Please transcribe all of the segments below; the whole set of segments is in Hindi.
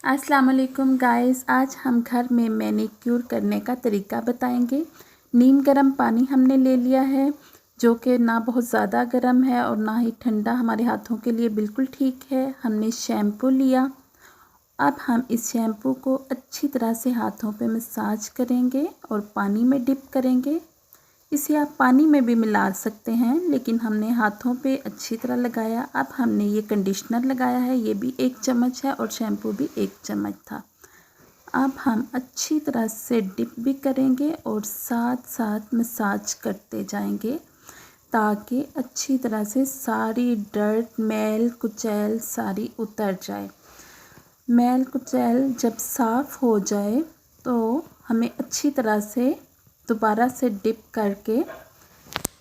अस्सलाम वालेकुम गाइस, आज हम घर में मैनीक्योर करने का तरीका बताएंगे। नीम गर्म पानी हमने ले लिया है, जो कि ना बहुत ज़्यादा गर्म है और ना ही ठंडा, हमारे हाथों के लिए बिल्कुल ठीक है। हमने शैम्पू लिया। अब हम इस शैम्पू को अच्छी तरह से हाथों पे मसाज करेंगे और पानी में डिप करेंगे। इसे आप पानी में भी मिला सकते हैं, लेकिन हमने हाथों पे अच्छी तरह लगाया। अब हमने ये कंडीशनर लगाया है, ये भी 1 चम्मच है और शैम्पू भी 1 चम्मच था। अब हम अच्छी तरह से डिप भी करेंगे और साथ साथ मसाज करते जाएंगे, ताकि अच्छी तरह से सारी डर्ट, मैल कुचैल सारी उतर जाए। मैल कुचैल जब साफ़ हो जाए तो हमें अच्छी तरह से दोबारा से डिप करके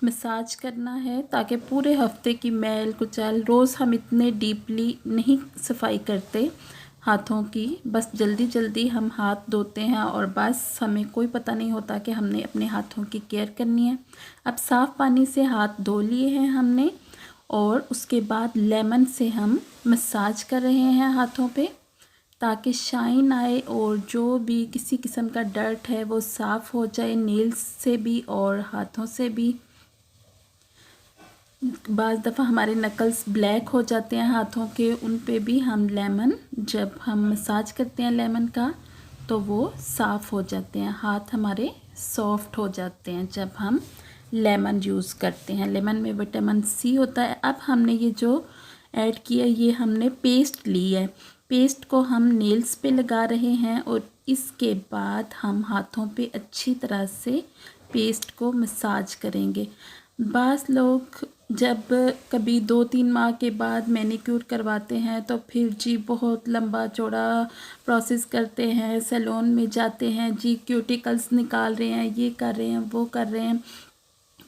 मसाज करना है, ताकि पूरे हफ्ते की मैल कुचैल, रोज़ हम इतने डीपली नहीं सफाई करते हाथों की, बस जल्दी जल्दी हम हाथ धोते हैं और बस हमें कोई पता नहीं होता कि हमने अपने हाथों की केयर करनी है। अब साफ़ पानी से हाथ धो लिए हैं हमने और उसके बाद लेमन से हम मसाज कर रहे हैं हाथों पे, ताकि शाइन आए और जो भी किसी किस्म का डर्ट है वो साफ़ हो जाए, नेल्स से भी और हाथों से भी। बाज़ दफ़ा हमारे नकल्स ब्लैक हो जाते हैं हाथों के, उन पे भी हम लेमन, जब हम मसाज करते हैं लेमन का, तो वो साफ़ हो जाते हैं, हाथ हमारे सॉफ्ट हो जाते हैं जब हम लेमन यूज़ करते हैं। लेमन में विटामिन सी होता है। अब हमने ये जो ऐड किया, ये हमने पेस्ट ली है, पेस्ट को हम नेल्स पे लगा रहे हैं और इसके बाद हम हाथों पे अच्छी तरह से पेस्ट को मसाज करेंगे। बास लोग जब कभी 2-3 माह के बाद मैनीक्योर करवाते हैं तो फिर जी बहुत लंबा चौड़ा प्रोसेस करते हैं, सैलून में जाते हैं, जी क्यूटिकल्स निकाल रहे हैं, ये कर रहे हैं, वो कर रहे हैं।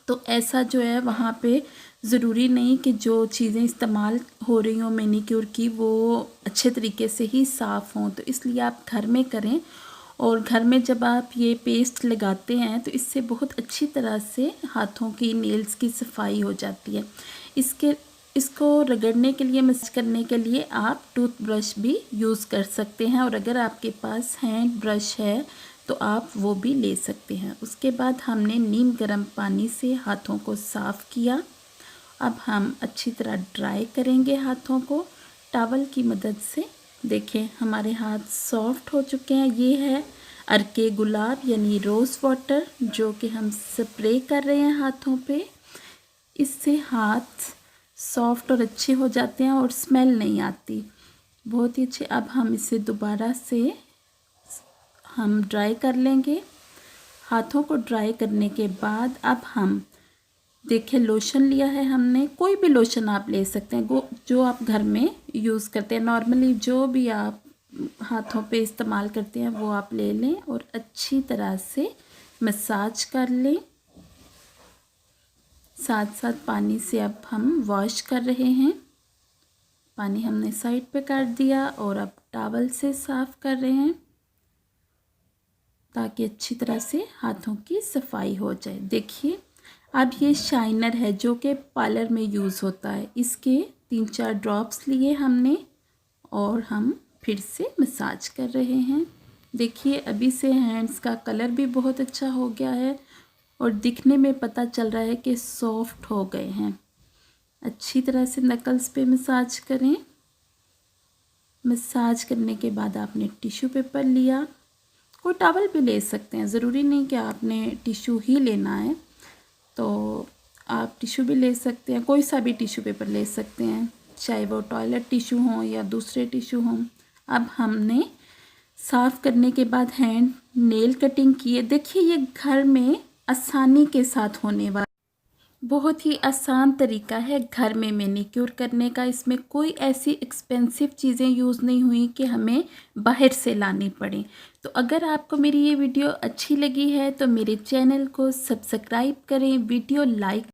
तो ऐसा जो है वहाँ पे ज़रूरी नहीं कि जो चीज़ें इस्तेमाल हो रही हों मैनीक्योर की वो अच्छे तरीके से ही साफ़ हों, तो इसलिए आप घर में करें। और घर में जब आप ये पेस्ट लगाते हैं तो इससे बहुत अच्छी तरह से हाथों की, नेल्स की सफाई हो जाती है। इसको रगड़ने के लिए, मसाज करने के लिए आप टूथब्रश भी यूज़ कर सकते हैं, और अगर आपके पास हैंड ब्रश है तो आप वो भी ले सकते हैं। उसके बाद हमने नीम गर्म पानी से हाथों को साफ़ किया। अब हम अच्छी तरह ड्राई करेंगे हाथों को टॉवल की मदद से। देखें हमारे हाथ सॉफ्ट हो चुके हैं। ये है अर्के गुलाब यानी रोज़ वाटर, जो कि हम स्प्रे कर रहे हैं हाथों पे। इससे हाथ सॉफ्ट और अच्छे हो जाते हैं और स्मेल नहीं आती, बहुत ही अच्छे। अब हम इसे दोबारा से हम ड्राई कर लेंगे। हाथों को ड्राई करने के बाद अब हम देखिए लोशन लिया है हमने, कोई भी लोशन आप ले सकते हैं जो आप घर में यूज़ करते हैं, नॉर्मली जो भी आप हाथों पे इस्तेमाल करते हैं वो आप ले लें और अच्छी तरह से मसाज कर लें। साथ साथ पानी से अब हम वॉश कर रहे हैं। पानी हमने साइड पे कर दिया और अब टॉवल से साफ़ कर रहे हैं, ताकि अच्छी तरह से हाथों की सफाई हो जाए। देखिए अब ये शाइनर है जो कि पार्लर में यूज़ होता है, इसके 3-4 ड्रॉप्स लिए हमने और हम फिर से मसाज कर रहे हैं। देखिए अभी से हैंड्स का कलर भी बहुत अच्छा हो गया है और दिखने में पता चल रहा है कि सॉफ्ट हो गए हैं। अच्छी तरह से नकल्स पे मसाज करें। मसाज करने के बाद आपने टिश्यू पेपर लिया, कोई टॉवल भी ले सकते हैं, ज़रूरी नहीं कि आपने टिश्यू ही लेना है, तो आप टिश्यू भी ले सकते हैं, कोई सा भी टिश्यू पेपर ले सकते हैं, चाहे वो टॉयलेट टिश्यू हों या दूसरे टिश्यू हों। अब हमने साफ़ करने के बाद हैंड नेल कटिंग की है। देखिए ये घर में आसानी के साथ होने वाला बहुत ही आसान तरीका है घर में मैनीक्योर करने का। इसमें कोई ऐसी एक्सपेंसिव चीज़ें यूज़ नहीं हुई कि हमें बाहर से लानी पड़े। तो अगर आपको मेरी ये वीडियो अच्छी लगी है तो मेरे चैनल को सब्सक्राइब करें, वीडियो लाइक